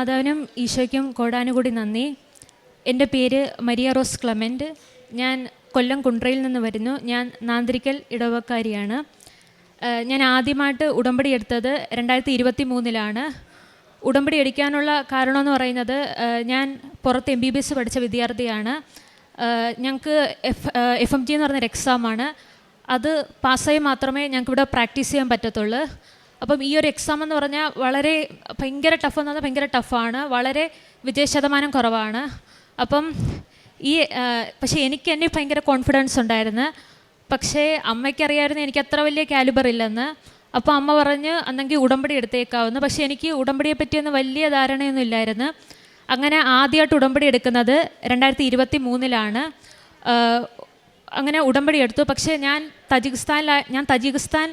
മാതാവിനും ഈശോയ്ക്കും കോടാനുകൂടി നന്ദി. എൻ്റെ പേര് മരിയ റോസ് ക്ലമൻ്റ്. ഞാൻ കൊല്ലം കുണ്ട്രയിൽ നിന്ന് വരുന്നു. ഞാൻ നാന്തിരിക്കൽ ഇടവക്കാരിയാണ്. ഞാൻ ആദ്യമായിട്ട് ഉടമ്പടി എടുത്തത് 2023 ഉടമ്പടി എടുക്കാനുള്ള കാരണമെന്ന് പറയുന്നത്, ഞാൻ പുറത്ത് MBBS പഠിച്ച വിദ്യാർത്ഥിയാണ്. ഞങ്ങൾക്ക് FMG എന്ന് പറയുന്നൊരു എക്സാമാണ്. അത് പാസ്സായി മാത്രമേ ഞങ്ങൾക്കിവിടെ പ്രാക്ടീസ് ചെയ്യാൻ പറ്റത്തുള്ളൂ. അപ്പം ഈ ഒരു എക്സാം എന്ന് പറഞ്ഞാൽ ഭയങ്കര ടഫ് എന്ന് പറഞ്ഞാൽ ഭയങ്കര ടഫാണ്. വളരെ വിജയശതമാനം കുറവാണ്. അപ്പം പക്ഷേ എനിക്ക് എന്നെ ഭയങ്കര കോൺഫിഡൻസ് ഉണ്ടായിരുന്നു. പക്ഷേ അമ്മയ്ക്കറിയായിരുന്നു എനിക്ക് അത്ര വലിയ കാലിബർ ഇല്ലെന്ന്. അപ്പോൾ അമ്മ പറഞ്ഞ് അന്നെങ്കിൽ ഉടമ്പടി എടുത്തേക്കാവുന്നു. പക്ഷേ എനിക്ക് ഉടമ്പടിയെ പറ്റിയൊന്നും വലിയ ധാരണയൊന്നും ഇല്ലായിരുന്നു. അങ്ങനെ ആദ്യമായിട്ട് ഉടമ്പടി എടുക്കുന്നത് 2023 അങ്ങനെ ഉടമ്പടി എടുത്തു. പക്ഷേ ഞാൻ തജിക്കിസ്ഥാൻ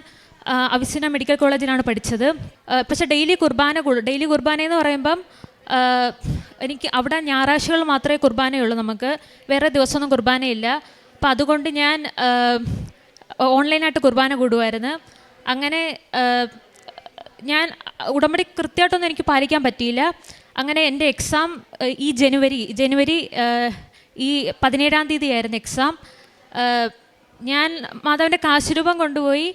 അവിസിന മെഡിക്കൽ കോളേജിലാണ് പഠിച്ചത്. പക്ഷേ ഡെയിലി കുർബാന എന്ന് പറയുമ്പം എനിക്ക് അവിടെ ഞായറാഴ്ചകൾ മാത്രമേ കുർബാനയുള്ളൂ. നമുക്ക് വേറെ ദിവസമൊന്നും കുർബാനയില്ല. അപ്പം അതുകൊണ്ട് ഞാൻ ഓൺലൈനായിട്ട് കുർബാന കൂടുമായിരുന്നു. അങ്ങനെ ഞാൻ ഉടമ്പടി കൃത്യമായിട്ടൊന്നും എനിക്ക് പാലിക്കാൻ പറ്റിയില്ല. അങ്ങനെ എൻ്റെ എക്സാം ഈ ജനുവരി 17 ആയിരുന്നു എക്സാം. ഞാൻ മാതാവിൻ്റെ കാശുരൂപം കൊണ്ടുപോയി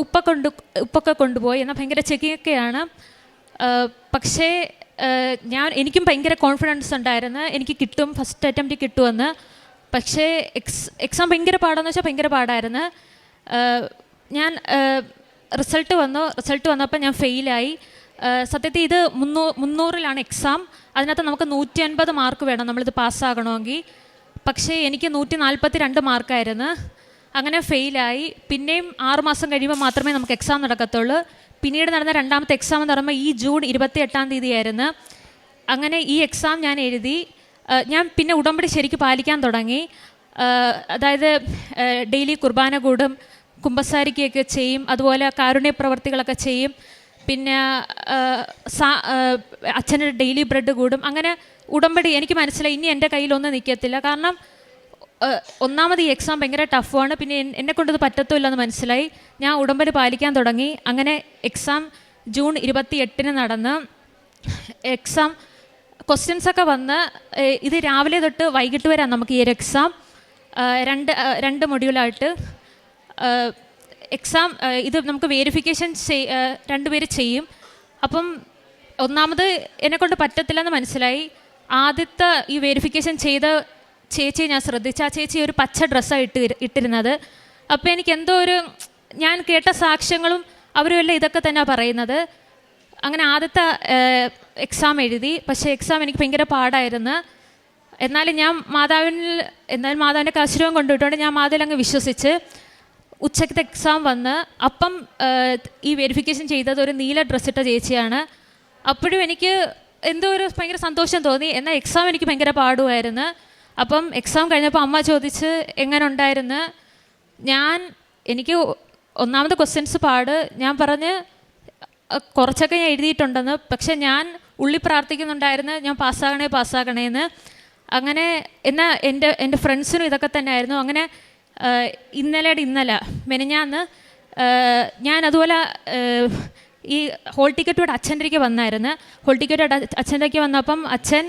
ഉപ്പൊക്കെ കൊണ്ടുപോയി. എന്നാൽ ഭയങ്കര ചെക്കിങ്ങൊക്കെയാണ്. പക്ഷേ എനിക്കും ഭയങ്കര കോൺഫിഡൻസ് ഉണ്ടായിരുന്നു, എനിക്ക് കിട്ടും, ഫസ്റ്റ് അറ്റംപ്റ്റ് കിട്ടുമെന്ന്. പക്ഷേ എക്സാം ഭയങ്കര ഭയങ്കര പാടായിരുന്നു. ഞാൻ റിസൾട്ട് വന്നപ്പോൾ ഞാൻ ഫെയിലായി. സത്യത്തിൽ ഇത് 300 എക്സാം. അതിനകത്ത് നമുക്ക് 150 മാർക്ക് വേണം നമ്മളിത് പാസ്സാകണമെങ്കിൽ. പക്ഷേ എനിക്ക് 142 മാർക്കായിരുന്നു. അങ്ങനെ ഫെയിലായി. പിന്നെയും 6 മാസം കഴിയുമ്പോൾ മാത്രമേ നമുക്ക് എക്സാം നടക്കത്തുള്ളൂ. പിന്നീട് നടന്ന രണ്ടാമത്തെ എക്സാം എന്ന് പറയുമ്പോൾ ഈ ജൂൺ 28 ആയിരുന്നു. അങ്ങനെ ഈ എക്സാം ഞാൻ എഴുതി. ഞാൻ പിന്നെ ഉടമ്പടി ശരിക്കും പാലിക്കാൻ തുടങ്ങി. അതായത് ഡെയിലി കുർബാന കൂടും, കുമ്പസാരിക്കുകയൊക്കെ ചെയ്യും, അതുപോലെ കാരുണ്യ പ്രവർത്തികളൊക്കെ ചെയ്യും. പിന്നെ അച്ഛന് ഡെയിലി ബ്രെഡ് കൂടും. അങ്ങനെ ഉടമ്പടി എനിക്ക് മനസ്സിലായി ഇനി എൻ്റെ കയ്യിലൊന്നും നിൽക്കത്തില്ല. കാരണം ഒന്നാമത് ഈ എക്സാം ഭയങ്കര ടഫാണ്. പിന്നെ എന്നെക്കൊണ്ടത് പറ്റത്തുമില്ലെന്ന് മനസ്സിലായി. ഞാൻ ഉടമ്പടി പാലിക്കാൻ തുടങ്ങി. അങ്ങനെ എക്സാം ജൂൺ 28 നടന്ന് എക്സാം ക്വസ്റ്റ്യൻസൊക്കെ വന്ന് ഇത് രാവിലെ തൊട്ട് വൈകിട്ട് വരാം നമുക്ക് ഈ ഒരു എക്സാം. രണ്ട് മൊഡ്യൂളായിട്ട് എക്സാം. ഇത് നമുക്ക് വെരിഫിക്കേഷൻ 2 പേര് ചെയ്യും. അപ്പം ഒന്നാമത് എന്നെക്കൊണ്ട് പറ്റത്തില്ലെന്ന് മനസ്സിലായി. ആദ്യത്തെ ഈ വെരിഫിക്കേഷൻ ചെയ്ത ചേച്ചിയെ ഞാൻ ശ്രദ്ധിച്ചു. ആ ചേച്ചി ഒരു പച്ച ഡ്രസ്സാണ് ഇട്ടിരുന്നത്. അപ്പോൾ എനിക്ക് എന്തോ ഞാൻ കേട്ട സാക്ഷ്യങ്ങളും അവരും എല്ലാം ഇതൊക്കെ തന്നെയാണ് പറയുന്നത്. അങ്ങനെ ആദ്യത്തെ എക്സാം എഴുതി. പക്ഷേ എക്സാം എനിക്ക് ഭയങ്കര പാടായിരുന്നു. എന്നാലും ഞാൻ മാതാവിൻ്റെ കാശുരൂപം കൊണ്ടുവിട്ടുകൊണ്ട് ഞാൻ മാതാവിൽ അങ്ങ് വിശ്വസിച്ച് ഉച്ചക്കത്തെ എക്സാം വന്ന് അപ്പം ഈ വെരിഫിക്കേഷൻ ചെയ്തത് ഒരു നീല ഡ്രസ്സിട്ട ചേച്ചിയാണ്. അപ്പോഴും എനിക്ക് എന്തോ ഭയങ്കര സന്തോഷം തോന്നി. എന്നാൽ എക്സാം എനിക്ക് ഭയങ്കര പാടുമായിരുന്നു. അപ്പം എക്സാം കഴിഞ്ഞപ്പോൾ അമ്മ ചോദിച്ച് എങ്ങനെ ഉണ്ടായിരുന്നു. എനിക്ക് ഒന്നാമത്തെ ക്വസ്റ്റ്യൻസ് ഞാൻ പറഞ്ഞ് കുറച്ചൊക്കെ ഞാൻ എഴുതിയിട്ടുണ്ടെന്ന്. പക്ഷെ ഞാൻ ഉള്ളി പ്രാർത്ഥിക്കുന്നുണ്ടായിരുന്നു ഞാൻ പാസ്സാകണേന്ന്. അങ്ങനെ എന്നാൽ എൻ്റെ ഫ്രണ്ട്സിനും ഇതൊക്കെ തന്നെ ആയിരുന്നു. അങ്ങനെ ഇന്നലെ മെനഞ്ഞാന്ന് ഞാൻ അതുപോലെ ഈ ഹോൾ ടിക്കറ്റോടെ അച്ഛൻ്റെ അടുക്കൽ വന്നായിരുന്നു. ഹോൾ ടിക്കറ്റോടെ അച്ഛൻ്റെ അടുക്കൽ വന്നപ്പം അച്ഛൻ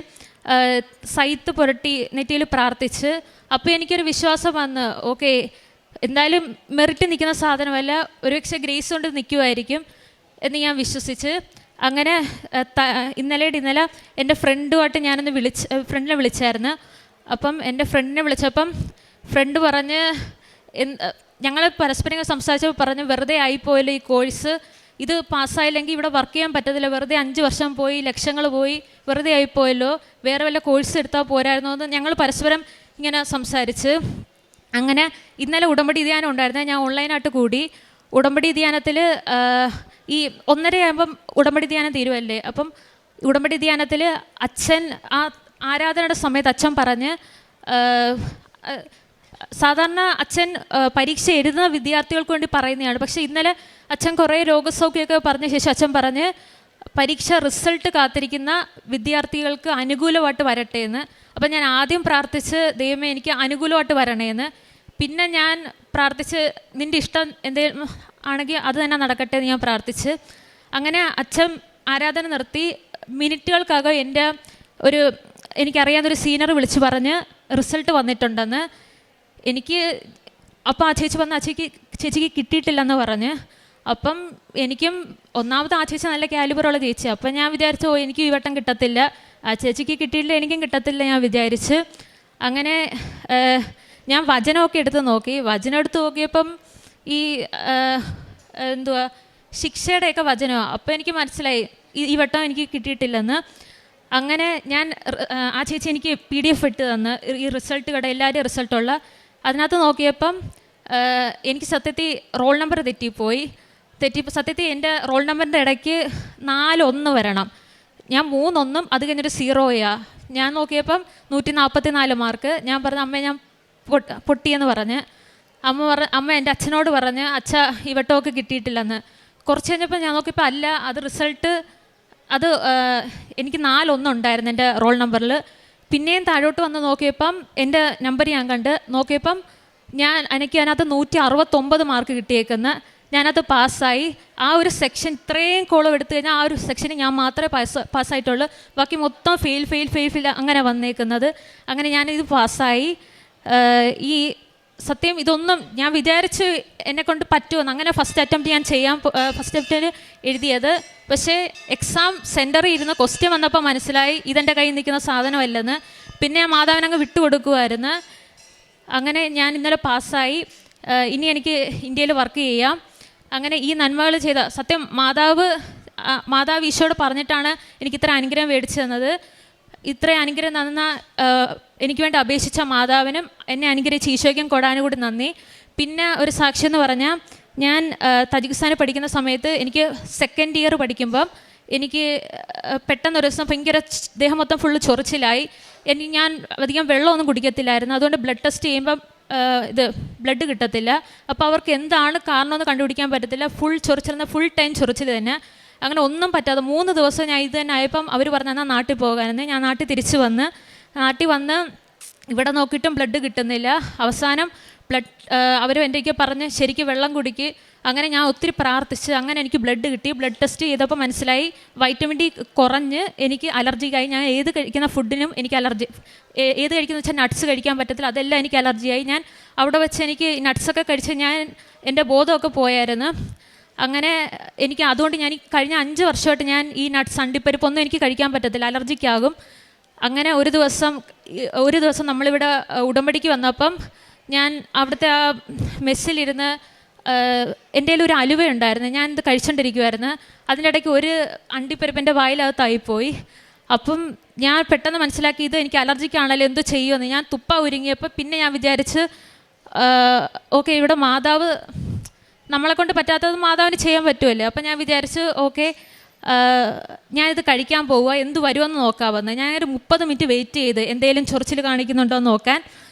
സൈത്ത് പുരട്ടി നെറ്റിയിൽ പ്രാർത്ഥിച്ച്. അപ്പോൾ എനിക്കൊരു വിശ്വാസം വന്ന്, ഓക്കെ എന്തായാലും മെറിറ്റ് നിൽക്കുന്ന സാധനമല്ല, ഒരുപക്ഷെ ഗ്രേസ് കൊണ്ട് നിൽക്കുമായിരിക്കും എന്ന് ഞാൻ വിശ്വസിച്ച്. അങ്ങനെ ഇന്നലെ എൻ്റെ ഫ്രണ്ടുമായിട്ട് ഞാനൊന്ന് ഫ്രണ്ടിനെ വിളിച്ചായിരുന്നു. അപ്പം എൻ്റെ ഫ്രണ്ടിനെ വിളിച്ചപ്പം ഫ്രണ്ട് പറഞ്ഞ്, ഞങ്ങൾ പരസ്പരം സംസാരിച്ചപ്പോൾ പറഞ്ഞു, വെറുതെ ആയിപ്പോയല്ലോ ഈ കോഴ്സ്, ഇത് പാസ്സായില്ലെങ്കിൽ ഇവിടെ വർക്ക് ചെയ്യാൻ പറ്റത്തില്ല, വെറുതെ 5 വർഷം പോയി, ലക്ഷങ്ങൾ പോയി, വെറുതെ ആയിപ്പോയല്ലോ, വേറെ വല്ല കോഴ്സ് എടുത്താൽ പോരായിരുന്നോ എന്ന് ഞങ്ങൾ പരസ്പരം ഇങ്ങനെ സംസാരിച്ച്. അങ്ങനെ ഇന്നലെ ഉടമ്പടി ധ്യാനം ഉണ്ടായിരുന്നു. ഞാൻ ഓൺലൈനായിട്ട് കൂടി. ഉടമ്പടി ധ്യാനത്തിൽ ഈ 1:30 ആകുമ്പം ഉടമ്പടി ധ്യാനം തീരുമല്ലേ. അപ്പം ഉടമ്പടി ധ്യാനത്തിൽ അച്ഛൻ ആരാധനയുടെ സമയത്ത് അച്ഛൻ പറഞ്ഞ്, സാധാരണ അച്ഛൻ പരീക്ഷ എഴുതുന്ന വിദ്യാർത്ഥികൾക്ക് വേണ്ടി പറയുന്നതാണ്. പക്ഷേ ഇന്നലെ അച്ഛൻ കുറേ രോഗസൗഖ്യമൊക്കെ പറഞ്ഞ ശേഷം അച്ഛൻ പറഞ്ഞ് പരീക്ഷ റിസൾട്ട് കാത്തിരിക്കുന്ന വിദ്യാർത്ഥികൾക്ക് അനുകൂലമായിട്ട് വരട്ടെ എന്ന്. അപ്പം ഞാൻ ആദ്യം പ്രാർത്ഥിച്ച്, ദൈവമേ എനിക്ക് അനുകൂലമായിട്ട് വരണേന്ന്. പിന്നെ ഞാൻ പ്രാർത്ഥിച്ച്, നിൻ്റെ ഇഷ്ടം എന്തെങ്കിലും ആണെങ്കിൽ അത് തന്നെ നടക്കട്ടെ എന്ന് ഞാൻ പ്രാർത്ഥിച്ച്. അങ്ങനെ അച്ഛൻ ആരാധന നിർത്തി. മിനിറ്റുകൾക്കകം എൻ്റെ എനിക്കറിയാവുന്നൊരു സീനിയർ വിളിച്ച് പറഞ്ഞ് റിസൾട്ട് വന്നിട്ടുണ്ടെന്ന്. എനിക്ക് അപ്പോൾ ആ ചേച്ചി വന്ന് ചേച്ചിക്ക് കിട്ടിയിട്ടില്ലെന്ന് പറഞ്ഞ്. അപ്പം എനിക്കും ഒന്നാമത് ആ ചേച്ചി നല്ല കാലിബറുള്ള ചേച്ചി. അപ്പം ഞാൻ വിചാരിച്ചു എനിക്ക് ഈ വട്ടം കിട്ടത്തില്ല, ആ ചേച്ചിക്ക് കിട്ടിയില്ല എനിക്കും കിട്ടത്തില്ല ഞാൻ വിചാരിച്ച്. അങ്ങനെ ഞാൻ വചനമൊക്കെ എടുത്ത് നോക്കി. വചനം എടുത്ത് നോക്കിയപ്പം ഈ എന്തുവാ ശിക്ഷയുടെയൊക്കെ വചനമാണ്. അപ്പോൾ എനിക്ക് മനസ്സിലായി ഈ വട്ടം എനിക്ക് കിട്ടിയിട്ടില്ലെന്ന്. അങ്ങനെ ഞാൻ ആ ചേച്ചി എനിക്ക് PDF ഇട്ട് തന്ന് ഈ റിസൾട്ടുകളുടെ എല്ലാവരുടെയും റിസൾട്ടുള്ള. അതിനകത്ത് നോക്കിയപ്പം എനിക്ക് സത്യത്തിൽ റോൾ നമ്പർ തെറ്റിപ്പോയി. സത്യത്തിൽ എൻ്റെ റോൾ നമ്പറിൻ്റെ ഇടയ്ക്ക് 4 1 വരണം. ഞാൻ 3 1 അത് കഴിഞ്ഞൊരു 0യാ. ഞാൻ നോക്കിയപ്പം 144 മാർക്ക്. ഞാൻ പറഞ്ഞു അമ്മ ഞാൻ പൊട്ടിയെന്ന് പറഞ്ഞ്. അമ്മ എൻ്റെ അച്ഛനോട് പറഞ്ഞ് അച്ഛ ഈ വട്ടമൊക്കെ കിട്ടിയിട്ടില്ലെന്ന്. കുറച്ച് കഴിഞ്ഞപ്പോൾ ഞാൻ നോക്കിയപ്പോൾ അല്ല, അത് റിസൾട്ട് അത് എനിക്ക് 4 1 ഉണ്ടായിരുന്നു എൻ്റെ റോൾ നമ്പറിൽ. പിന്നെയും താഴോട്ട് വന്ന് നോക്കിയപ്പം എൻ്റെ നമ്പർ ഞാൻ കണ്ട് നോക്കിയപ്പം എനിക്ക് അതിനകത്ത് 169 മാർക്ക് കിട്ടിയേക്കുന്ന. ഞാനത് പാസ്സായി. ആ ഒരു സെക്ഷൻ ഇത്രയും കോളം എടുത്തു കഴിഞ്ഞാൽ ആ ഒരു സെക്ഷന് ഞാൻ മാത്രമേ പാസ്സായിട്ടുള്ളൂ. ബാക്കി മൊത്തം ഫെയിൽ അങ്ങനെ വന്നേക്കുന്നത്. അങ്ങനെ ഞാനിത് പാസ്സായി. ഈ സത്യം ഇതൊന്നും ഞാൻ വിചാരിച്ച് എന്നെക്കൊണ്ട് പറ്റുമെന്ന്. അങ്ങനെ ഫസ്റ്റ് അറ്റംപ്റ്റ് എഴുതിയത്. പക്ഷേ എക്സാം സെൻറ്ററിൽ ഇരുന്ന് ക്വസ്റ്റ്യൻ വന്നപ്പോൾ മനസ്സിലായി ഇതെൻ്റെ കയ്യിൽ നിൽക്കുന്ന സാധനമല്ലെന്ന്. പിന്നെ ഞാൻ മാതാവിനങ്ങ് വിട്ടുകൊടുക്കുമായിരുന്നു. അങ്ങനെ ഞാൻ ഇന്നലെ പാസ്സായി. ഇനി എനിക്ക് ഇന്ത്യയിൽ വർക്ക് ചെയ്യാം. അങ്ങനെ ഈ നന്മകൾ ചെയ്ത സത്യം മാതാവ് ഈശോയോട് പറഞ്ഞിട്ടാണ് എനിക്ക് ഇത്ര അനുഗ്രഹം മേടിച്ചു തന്നത്. ഇത്രയും അനുഗ്രഹം തന്ന എനിക്ക് വേണ്ടി അപേക്ഷിച്ച മാതാവിനും എന്നെ അനുഗ്രഹിച്ച ഈശോയ്ക്കും കൊടാനുകൂടി നന്ദി. പിന്നെ ഒരു സാക്ഷി എന്ന് പറഞ്ഞാൽ ഞാൻ തജിക്കിസ്ഥാനിൽ പഠിക്കുന്ന സമയത്ത് എനിക്ക് സെക്കൻഡ് ഇയർ പഠിക്കുമ്പം എനിക്ക് പെട്ടെന്നൊരു ദിവസം ഭയങ്കര ദേഹം മൊത്തം ഫുള്ള് ചൊറിച്ചിലായി. ഞാൻ അധികം വെള്ളമൊന്നും കുടിക്കത്തില്ലായിരുന്നു. അതുകൊണ്ട് ബ്ലഡ് ടെസ്റ്റ് ചെയ്യുമ്പം ബ്ലഡ് കിട്ടത്തില്ല. അപ്പോൾ അവർക്ക് എന്താണ് കാരണമെന്ന് കണ്ടുപിടിക്കാൻ പറ്റത്തില്ല. ഫുൾ ടൈം ചൊറിച്ചിൽ തന്നെ. അങ്ങനെ ഒന്നും പറ്റാതെ 3 ദിവസം ഞാൻ ഇത് തന്നെ ആയപ്പം അവർ പറഞ്ഞു എന്നാൽ നാട്ടിൽ പോകാനെന്ന്. ഞാൻ നാട്ടിൽ തിരിച്ച് വന്ന് ഇവിടെ നോക്കിയിട്ടും ബ്ലഡ് കിട്ടുന്നില്ല. അവസാനം അവർ എൻ്റെ പറഞ്ഞ് ശരിക്കും വെള്ളം കുടിക്ക്. അങ്ങനെ ഞാൻ ഒത്തിരി പ്രാർത്ഥിച്ച് അങ്ങനെ എനിക്ക് ബ്ലഡ് കിട്ടി. ബ്ലഡ് ടെസ്റ്റ് ചെയ്തപ്പോൾ മനസ്സിലായി വൈറ്റമിൻ ഡി കുറഞ്ഞ് എനിക്ക് അലർജിയായി. ഞാൻ ഏത് കഴിക്കുന്ന ഫുഡിനും എനിക്ക് അലർജി. ഏത് കഴിക്കുന്ന വെച്ചാൽ നട്ട്സ് കഴിക്കാൻ പറ്റത്തില്ല, അതെല്ലാം എനിക്ക് അലർജിയായി. ഞാൻ അവിടെ വെച്ച് എനിക്ക് നട്ട്സൊക്കെ കഴിച്ച് എൻ്റെ ബോധമൊക്കെ പോയായിരുന്നു. അങ്ങനെ അതുകൊണ്ട് ഞാൻ കഴിഞ്ഞ 5 വർഷമായിട്ട് ഞാൻ ഈ നട്ട്സ് അണ്ടിപ്പരിപ്പൊന്നും എനിക്ക് കഴിക്കാൻ പറ്റത്തില്ല, അലർജിക്കാകും. അങ്ങനെ ഒരു ദിവസം നമ്മളിവിടെ ഉടമ്പടിക്ക് വന്നപ്പം ഞാൻ അവിടുത്തെ ആ മെസ്സിലിരുന്ന് എൻ്റെ ഒരു അലുവ ഉണ്ടായിരുന്നു. ഞാൻ ഇത് കഴിച്ചുകൊണ്ടിരിക്കുമായിരുന്നു. അതിൻ്റെ ഇടയ്ക്ക് ഒരു അണ്ടിപ്പരിപ്പിൻ്റെ വായിലകത്തായിപ്പോയി. അപ്പം ഞാൻ പെട്ടെന്ന് മനസ്സിലാക്കി ഇത് എനിക്ക് അലർജിക്കാണല്ലോ, എന്ത് ചെയ്യുമെന്ന്. ഞാൻ ഒരുങ്ങിയപ്പോൾ പിന്നെ ഞാൻ വിചാരിച്ച് ഓക്കെ ഇവിടെ മാതാവ് നമ്മളെ കൊണ്ട് പറ്റാത്തത് മാതാവിന് ചെയ്യാൻ പറ്റുമല്ലേ. അപ്പം ഞാൻ വിചാരിച്ച് ഓക്കെ ഞാനിത് കഴിക്കാൻ പോവുക, എന്ത് വരുമെന്ന് നോക്കാമെന്ന്. ഞാനൊരു 30 മിനിറ്റ് വെയിറ്റ് ചെയ്ത് എന്തെങ്കിലും ചൊറിച്ചിൽ കാണിക്കുന്നുണ്ടോ എന്ന് നോക്കാൻ.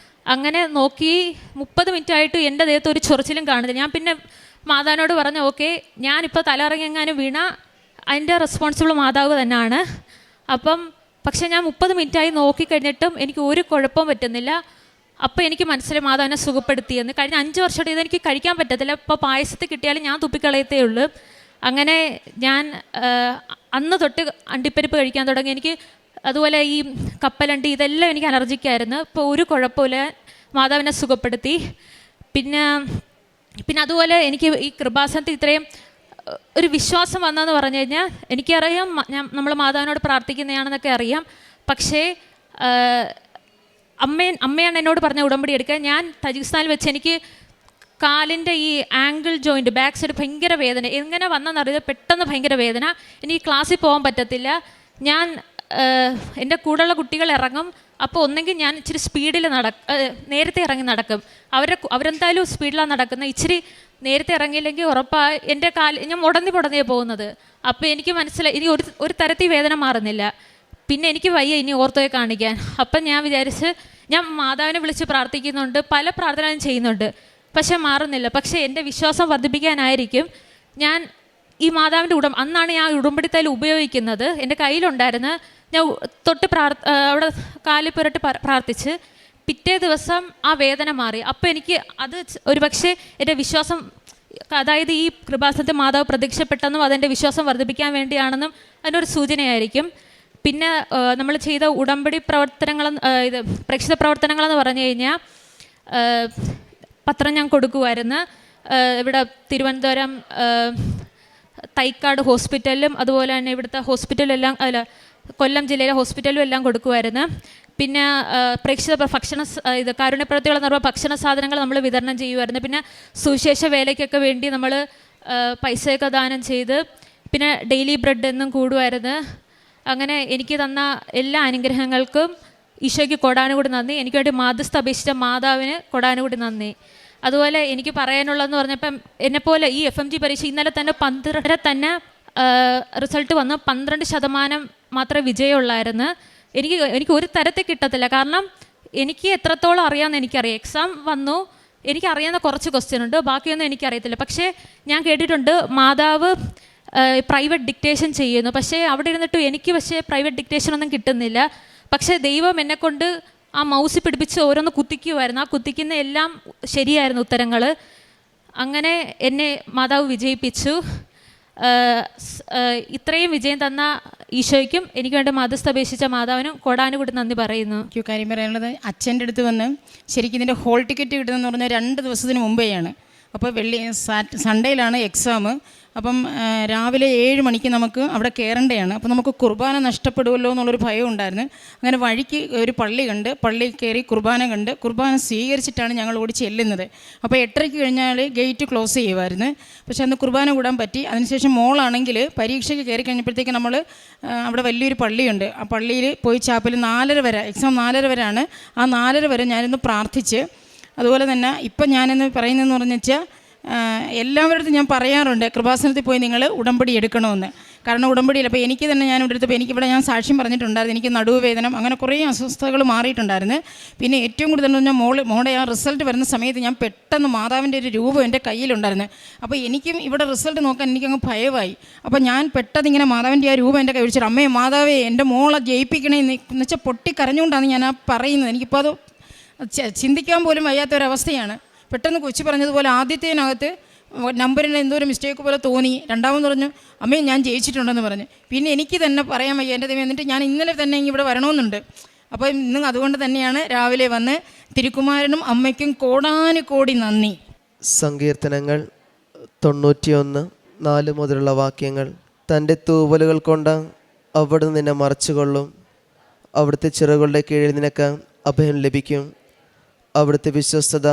അങ്ങനെ നോക്കി 30 മിനിറ്റ് ആയിട്ട് എൻ്റെ ദേഹത്ത് ഒരു ചൊറിച്ചിലും കാണുന്നില്ല. ഞാൻ പിന്നെ മാതാവിനോട് പറഞ്ഞു ഓക്കെ ഞാനിപ്പോൾ തലയിറങ്ങിയെങ്ങാനും വീണ അതിൻ്റെ റെസ്പോൺസിബിൾ മാതാവ് തന്നെയാണ്. പക്ഷേ ഞാൻ 30 മിനിറ്റായി നോക്കിക്കഴിഞ്ഞിട്ടും എനിക്ക് ഒരു കുഴപ്പവും പറ്റുന്നില്ല. അപ്പോൾ എനിക്ക് മനസ്സിലായി മാതാവിനെ സുഖപ്പെടുത്തിയെന്ന്. കഴിഞ്ഞ 5 വർഷമായിട്ട് ഇതെനിക്ക് കഴിക്കാൻ പറ്റത്തില്ല. ഇപ്പോൾ പായസത്തിൽ കിട്ടിയാലും ഞാൻ തുപ്പിക്കളയത്തേ ഉള്ളൂ. അങ്ങനെ ഞാൻ അന്ന് തൊട്ട് അണ്ടിപ്പരിപ്പ് കഴിക്കാൻ തുടങ്ങി. എനിക്ക് അതുപോലെ ഈ കപ്പലണ്ടി ഇതെല്ലാം എനിക്ക് അലർജിക്കായിരുന്നു. ഇപ്പോൾ ഒരു കുഴപ്പമില്ല, മാതാവിനെ സുഖപ്പെടുത്തി. പിന്നെ അതുപോലെ എനിക്ക് ഈ കൃപാസനത്തിൽ ഇത്രയും ഒരു വിശ്വാസം വന്നതെന്ന് പറഞ്ഞു കഴിഞ്ഞാൽ എനിക്കറിയാം നമ്മൾ മാതാവിനോട് പ്രാർത്ഥിക്കുന്നതാണെന്നൊക്കെ അറിയാം. പക്ഷേ അമ്മയാണ് എന്നോട് പറഞ്ഞ ഉടമ്പടി എടുക്കുക. ഞാൻ തജിക്കിസ്ഥാനിൽ വെച്ച് എനിക്ക് കാലിൻ്റെ ഈ ആംഗിൾ ജോയിൻറ്റ് ബാക്ക് സൈഡ് ഭയങ്കര വേദന. എങ്ങനെ വന്നെന്നറിയാം, പെട്ടെന്ന് ഭയങ്കര വേദന. എനിക്ക് ക്ലാസ്സിൽ പോകാൻ പറ്റത്തില്ല. ഞാൻ എൻ്റെ കൂടെയുള്ള കുട്ടികൾ ഇറങ്ങും. അപ്പോൾ ഒന്നെങ്കിൽ ഞാൻ ഇച്ചിരി സ്പീഡിൽ നേരത്തെ ഇറങ്ങി നടക്കും. അവരെന്തായാലും സ്പീഡിലാണ് നടക്കുന്നത്. ഇച്ചിരി നേരത്തെ ഇറങ്ങിയില്ലെങ്കിൽ ഉറപ്പായി എൻ്റെ ഞാൻ മുടന്നിയേ പോകുന്നത്. അപ്പോൾ എനിക്ക് മനസ്സിലായി ഇനി ഒരു തരത്തിൽ വേദന മാറുന്നില്ല. പിന്നെ എനിക്ക് വയ്യ ഇനി ഓർത്തോയെ കാണിക്കാൻ. അപ്പം ഞാൻ വിചാരിച്ച് ഞാൻ മാതാവിനെ വിളിച്ച് പ്രാർത്ഥിക്കുന്നുണ്ട്, പല പ്രാർത്ഥനകളും ചെയ്യുന്നുണ്ട്, പക്ഷെ മാറുന്നില്ല. പക്ഷേ എൻ്റെ വിശ്വാസം വർദ്ധിപ്പിക്കാനായിരിക്കും ഞാൻ ഈ മാതാവിൻ്റെ അന്നാണ് ഞാൻ ഉടമ്പടിത്തൈൽ ഉപയോഗിക്കുന്നത്. എൻ്റെ കയ്യിലുണ്ടായിരുന്നു. ഞാൻ അവിടെ കാലിൽ പുരട്ടി പ്രാർത്ഥിച്ച് പിറ്റേ ദിവസം ആ വേദന മാറി. അപ്പോൾ എനിക്ക് അത് ഒരു പക്ഷേ എൻ്റെ വിശ്വാസം അതായത് ഈ കൃപാസനത്തിൽ മാതാവ് പ്രത്യക്ഷപ്പെട്ടെന്നും അതിൻ്റെ വിശ്വാസം വർദ്ധിപ്പിക്കാൻ വേണ്ടിയാണെന്നും അതിനൊരു സൂചനയായിരിക്കും. പിന്നെ നമ്മൾ ചെയ്ത ഉടമ്പടി ഇത് പ്രേക്ഷിത പ്രവർത്തനങ്ങളെന്ന് പറഞ്ഞു കഴിഞ്ഞാൽ പത്രം ഞാൻ കൊടുക്കുമായിരുന്നു. ഇവിടെ തിരുവനന്തപുരം തൈക്കാട് ഹോസ്പിറ്റലിലും അതുപോലെ തന്നെ ഇവിടുത്തെ ഹോസ്പിറ്റലെല്ലാം കൊല്ലം ജില്ലയിലെ ഹോസ്പിറ്റലും എല്ലാം കൊടുക്കുമായിരുന്നു. പിന്നെ പ്രേക്ഷിത കാരുണ്യപ്രവൃത്തികളെന്ന് പറയുമ്പോൾ ഭക്ഷണ സാധനങ്ങൾ നമ്മൾ വിതരണം ചെയ്യുമായിരുന്നു. പിന്നെ സുവിശേഷ വേലയ്ക്കൊക്കെ വേണ്ടി നമ്മൾ പൈസയൊക്കെ ദാനം ചെയ്ത് പിന്നെ ഡെയിലി ബ്രെഡ് എന്നും കൂടുമായിരുന്നു. അങ്ങനെ എനിക്ക് തന്ന എല്ലാ അനുഗ്രഹങ്ങൾക്കും ഈശോയ്ക്ക് കൊടാനുകൂടി നന്ദി. എനിക്ക് വേണ്ടി മാധ്യസ്ഥ അപേക്ഷിച്ച മാതാവിന് കൊടാനുകൂടി നന്ദി. അതുപോലെ എനിക്ക് പറയാനുള്ളതെന്ന് പറഞ്ഞപ്പം എന്നെപ്പോലെ ഈ FMG പരീക്ഷ ഇന്നലെ തന്നെ 12 റിസൾട്ട് വന്നു. 12% മാത്രമേ വിജയമുള്ളായിരുന്നു. എനിക്ക് ഒരു തരത്തിൽ കിട്ടത്തില്ല. കാരണം എനിക്ക് എത്രത്തോളം അറിയാമെന്ന് എനിക്കറിയാം. എക്സാം വന്നു, എനിക്കറിയാവുന്ന കുറച്ച് ക്വസ്റ്റ്യൻ ഉണ്ട്, ബാക്കിയൊന്നും എനിക്കറിയത്തില്ല. പക്ഷേ ഞാൻ കേട്ടിട്ടുണ്ട് മാതാവ് പ്രൈവറ്റ് ഡിക്റ്റേഷൻ ചെയ്യുന്നു. പക്ഷേ അവിടെ ഇരുന്നിട്ടും എനിക്ക് പ്രൈവറ്റ് ഡിക്റ്റേഷൻ ഒന്നും കിട്ടുന്നില്ല. പക്ഷേ ദൈവം എന്നെക്കൊണ്ട് ആ മൗസ് പിടിപ്പിച്ച് ഓരോന്ന് കുത്തിക്കുമായിരുന്നു. ആ കുത്തിക്കുന്ന എല്ലാം ശരിയായിരുന്നു ഉത്തരങ്ങൾ. അങ്ങനെ എന്നെ മാതാവ് വിജയിപ്പിച്ചു. ഇത്രയും വിജയം തന്ന ഈശോയ്ക്കും എനിക്ക് വേണ്ടി മധ്യസ്ഥ അപേക്ഷിച്ച മാതാവിനും കൊടാനുകൂടി നന്ദി പറയുന്നു. എനിക്ക് കാര്യം പറയാനുള്ളത്, അച്ഛൻ്റെ അടുത്ത് വന്ന് ശരിക്കും ഇതിൻ്റെ ഹോൾ ടിക്കറ്റ് കിട്ടുന്നതെന്ന് പറഞ്ഞാൽ 2 ദിവസത്തിന് മുമ്പേയാണ്. അപ്പോൾ സൺഡേയിലാണ് എക്സാം. അപ്പം രാവിലെ 7 മണിക്ക് നമുക്ക് അവിടെ കയറേണ്ടതാണ്. അപ്പോൾ നമുക്ക് കുർബാന നഷ്ടപ്പെടുമല്ലോ എന്നുള്ളൊരു ഭയം ഉണ്ടായിരുന്നു. അങ്ങനെ വഴിക്ക് ഒരു പള്ളി കണ്ട്, പള്ളിയിൽ കയറി കുർബാന കണ്ട്, കുർബാന സ്വീകരിച്ചിട്ടാണ് ഞങ്ങൾ ഓടി ചെല്ലുന്നത്. അപ്പോൾ 8:30 കഴിഞ്ഞാൽ ഗേറ്റ് ക്ലോസ് ചെയ്യുമായിരുന്നു. പക്ഷേ അന്ന് കുർബാന കൂടാൻ പറ്റി. അതിനുശേഷം മോളാണെങ്കിൽ പരീക്ഷയ്ക്ക് കയറി കഴിഞ്ഞപ്പോഴത്തേക്ക് നമ്മൾ അവിടെ വലിയൊരു പള്ളിയുണ്ട്. ആ പള്ളിയിൽ പോയി ചാപ്പൽ 4:30 വരെ, എക്സാം 4:30 വരെയാണ്. ആ 4:30 വരെ ഞാനിന്ന് പ്രാർത്ഥിച്ച്, അതുപോലെ തന്നെ ഇപ്പം ഞാനിന്ന് പറയുന്നതെന്ന് പറഞ്ഞു വെച്ചാൽ എല്ലാവരുടെ ഞാൻ പറയാറുണ്ട്, കൃപാസനത്തിൽ പോയി നിങ്ങൾ ഉടമ്പടി എടുക്കണമെന്ന്. കാരണം ഉടമ്പടിയിൽ അപ്പോൾ എനിക്ക് തന്നെ ഞാൻ എടുത്തപ്പോൾ എനിക്കിവിടെ ഞാൻ സാക്ഷ്യം പറഞ്ഞിട്ടുണ്ടായിരുന്നു. എനിക്ക് നടുവേദനം അങ്ങനെ കുറേ അസ്വസ്ഥതകൾ മാറിയിട്ടുണ്ടായിരുന്നു. പിന്നെ ഏറ്റവും കൂടുതൽ പറഞ്ഞാൽ മോളുടെ ആ റിസൾട്ട് വരുന്ന സമയത്ത് ഞാൻ പെട്ടെന്ന് മാതാവിൻ്റെ ഒരു രൂപം എൻ്റെ കയ്യിലുണ്ടായിരുന്നു. അപ്പോൾ എനിക്കും ഇവിടെ റിസൾട്ട് നോക്കാൻ എനിക്കങ്ങ് ഭയമായി. അപ്പോൾ ഞാൻ പെട്ടെന്ന് ഇങ്ങനെ മാതാവിൻ്റെ ആ രൂപം എൻ്റെ കൈ പിടിച്ചിട്ട്, അമ്മേ മാതാവേ എൻ്റെ മോളെ ജയിപ്പിക്കണേ എന്ന് വെച്ചാൽ പൊട്ടിക്കരഞ്ഞുകൊണ്ടാണ് ഞാൻ ആ പറയുന്നത്. എനിക്കിപ്പോൾ അത് ചിന്തിക്കാൻ പോലും വയ്യാത്തൊരവസ്ഥയാണ്. പെട്ടെന്ന് കൊച്ചി പറഞ്ഞതുപോലെ ആദ്യത്തേനകത്ത് നമ്പറിന് എന്തോ ഒരു മിസ്റ്റേക്ക് പോലെ തോന്നി. രണ്ടാമെന്ന് പറഞ്ഞു, അമ്മേ ഞാൻ ജയിച്ചിട്ടുണ്ടെന്ന് പറഞ്ഞു. പിന്നെ എനിക്ക് തന്നെ പറയാൻ വയ്യ എൻ്റെ ദൈവം. എന്നിട്ട് ഞാൻ ഇന്നലെ തന്നെ ഇവിടെ വരണമെന്നുണ്ട്. അപ്പോൾ ഇന്ന് അതുകൊണ്ട് തന്നെയാണ് രാവിലെ വന്ന് തിരുക്കുമാരനും അമ്മയ്ക്കും കോടാനുകോടി നന്ദി. സങ്കീർത്തനങ്ങൾ 91:4 മുതലുള്ള വാക്യങ്ങൾ. തൻ്റെ തൂവലുകൾ കൊണ്ട് അവിടുന്ന് നിന്നെ മറച്ചുകൊള്ളും. അവിടുത്തെ ചിറകുകളുടെ കീഴിൽ നിനക്ക് അഭയം ലഭിക്കും. അവിടുത്തെ വിശ്വസ്തത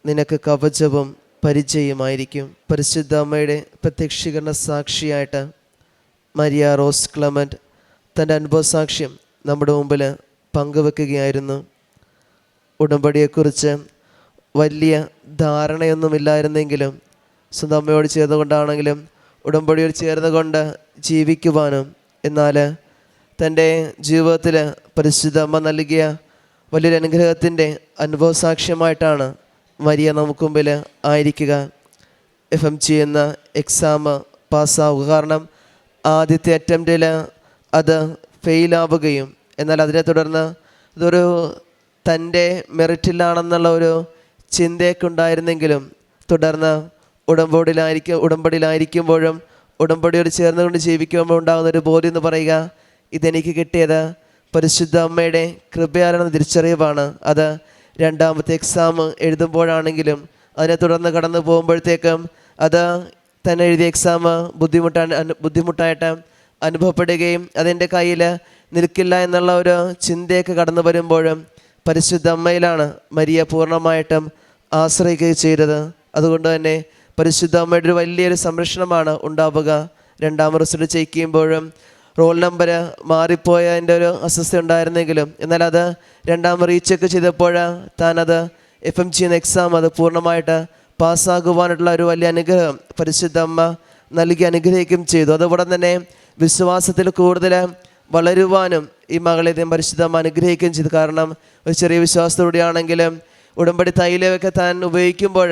നിനക്ക് കവചവും പരിചയമായിരിക്കും. പരിശുദ്ധ അമ്മയുടെ പ്രത്യക്ഷീകരണ സാക്ഷിയായിട്ട് മരിയ റോസ് ക്ലമന്റ് തൻ്റെ അനുഭവസാക്ഷ്യം നമ്മുടെ മുമ്പിൽ പങ്കുവെക്കുകയായിരുന്നു. ഉടമ്പടിയെക്കുറിച്ച് വലിയ ധാരണയൊന്നുമില്ലായിരുന്നെങ്കിലും സ്വന്തം അമ്മയോട് ചേർന്നുകൊണ്ടാണെങ്കിലും ഉടമ്പടിയോട് ചേർന്നുകൊണ്ട് ജീവിക്കുവാനും, എന്നാൽ തൻ്റെ ജീവിതത്തിൽ പരിശുദ്ധ അമ്മ നൽകിയ വലിയൊരു അനുഗ്രഹത്തിൻ്റെ അനുഭവസാക്ഷ്യമായിട്ടാണ് മരിയ നമുക്ക് മുമ്പിൽ ആയിരിക്കുക. FMG എന്ന എക്സാം പാസ്സാവുക. കാരണം ആദ്യത്തെ അറ്റംപ്റ്റിൽ അത് ഫെയിലാവുകയും, എന്നാൽ അതിനെ തുടർന്ന് ഇതൊരു തൻ്റെ മെറിറ്റിലാണെന്നുള്ള ഒരു ചിന്തയൊക്കെ ഉണ്ടായിരുന്നെങ്കിലും തുടർന്ന് ഉടമ്പടിയിലായിരിക്കുമ്പോഴും ഉടമ്പടിയോട് ചേർന്നുകൊണ്ട് ജീവിക്കുമ്പോൾ ഉണ്ടാകുന്നൊരു ബോധ്യം എന്ന് പറയുക, ഇതെനിക്ക് കിട്ടിയത് പരിശുദ്ധ അമ്മയുടെ കൃപയാലെന്ന തിരിച്ചറിവാണ്. അത് രണ്ടാമത്തെ എക്സാം എഴുതുമ്പോഴാണെങ്കിലും അതിനെ തുടർന്ന് കടന്നു പോകുമ്പോഴത്തേക്കും അത് തന്നെ എഴുതിയ എക്സാം ബുദ്ധിമുട്ടായിട്ട് അനുഭവപ്പെടുകയും അതെൻ്റെ കയ്യിൽ നിൽക്കില്ല എന്നുള്ള ഒരു ചിന്തയൊക്കെ കടന്നു വരുമ്പോഴും പരിശുദ്ധ അമ്മയിലാണ് മരിയ പൂർണ്ണമായിട്ടും ആശ്രയിക്കുകയും ചെയ്തത്. അതുകൊണ്ട് തന്നെ പരിശുദ്ധ അമ്മയുടെ ഒരു വലിയൊരു സംരക്ഷണമാണ് ഉണ്ടാവുക. രണ്ടാം റിസൾട്ട് ചെയ്യിക്കുമ്പോഴും റോൾ നമ്പർ മാറിപ്പോയതിൻ്റെ ഒരു അസ്വസ്ഥ ഉണ്ടായിരുന്നെങ്കിലും, എന്നാൽ അത് രണ്ടാം റീചെക്ക് ചെയ്തപ്പോൾ താനത് FMG എന്ന എക്സാം അത് പൂർണ്ണമായിട്ട് പാസ്സാകുവാനുള്ള ഒരു വലിയ അനുഗ്രഹം പരിശുദ്ധ അമ്മ നൽകി അനുഗ്രഹിക്കുകയും ചെയ്തു. അതുപോലെ തന്നെ വിശ്വാസത്തിൽ കൂടുതൽ വളരുവാനും ഈ മകളെ പരിശുദ്ധ അമ്മ അനുഗ്രഹിക്കുകയും ചെയ്തു. കാരണം ഒരു ചെറിയ വിശ്വാസത്തോടെയാണെങ്കിലും ഉടമ്പടി തൈലമൊക്കെ താൻ ഉപയോഗിക്കുമ്പോൾ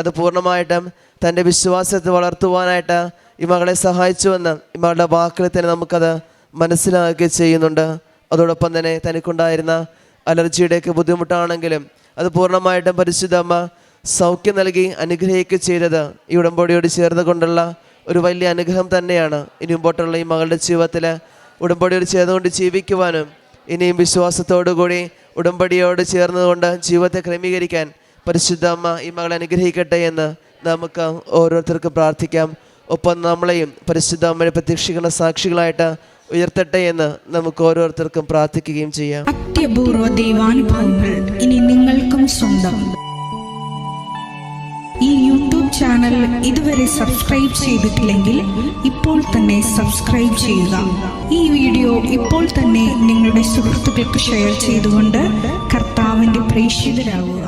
അത് പൂർണ്ണമായിട്ടും തൻ്റെ വിശ്വാസത്തെ വളർത്തുവാനായിട്ട് ഈ മകളെ സഹായിച്ചുവെന്ന് ഈ മകളുടെ വാക്കിൽ തന്നെ നമുക്കത് മനസ്സിലാക്കുകയും ചെയ്യുന്നുണ്ട്. അതോടൊപ്പം തന്നെ തനിക്കുണ്ടായിരുന്ന അലർജിയുടെയൊക്കെ ബുദ്ധിമുട്ടാണെങ്കിലും അത് പൂർണ്ണമായിട്ടും പരിശുദ്ധ അമ്മ സൗഖ്യം നൽകി അനുഗ്രഹിക്കുക ചെയ്തത് ഈ ഉടമ്പടിയോട് ചേർന്ന് കൊണ്ടുള്ള ഒരു വലിയ അനുഗ്രഹം തന്നെയാണ്. ഇനി മുമ്പോട്ടുള്ള ഈ മകളുടെ ജീവിതത്തിൽ ഉടമ്പടിയോട് ചേർന്നുകൊണ്ട് ജീവിക്കുവാനും ഇനിയും വിശ്വാസത്തോടുകൂടി ഉടമ്പടിയോട് ചേർന്നുകൊണ്ട് ജീവിതത്തെ ക്രമീകരിക്കാൻ പരിശുദ്ധ അമ്മ ഈ മകളെ അനുഗ്രഹിക്കട്ടെ എന്ന് നമുക്ക് ഓരോരുത്തർക്കും പ്രാർത്ഥിക്കാം. ഒപ്പം നമ്മളെയും പരിശുദ്ധ അമ്മയുടെ പ്രത്യക്ഷീകരണ സാക്ഷികളായിട്ട് ഉയർത്തട്ടെ എന്ന് നമുക്ക് ഓരോരുത്തർക്കും പ്രാർത്ഥിക്കുകയും ചെയ്യാം. അത്യപൂർവ ദൈവാനുഭവങ്ങൾ ഇനി നിങ്ങൾക്കും സ്വന്തം. ഈ യൂട്യൂബ് ചാനൽ ഇതുവരെ സബ്സ്ക്രൈബ് ചെയ്തിട്ടില്ലെങ്കിൽ ഇപ്പോൾ തന്നെ സബ്സ്ക്രൈബ് ചെയ്യുക. ഈ വീഡിയോ ഇപ്പോൾ തന്നെ നിങ്ങളുടെ സുഹൃത്തുക്കൾക്ക് ഷെയർ ചെയ്തുകൊണ്ട് കർത്താവിൻ്റെ പ്രേക്ഷിതരാകുക.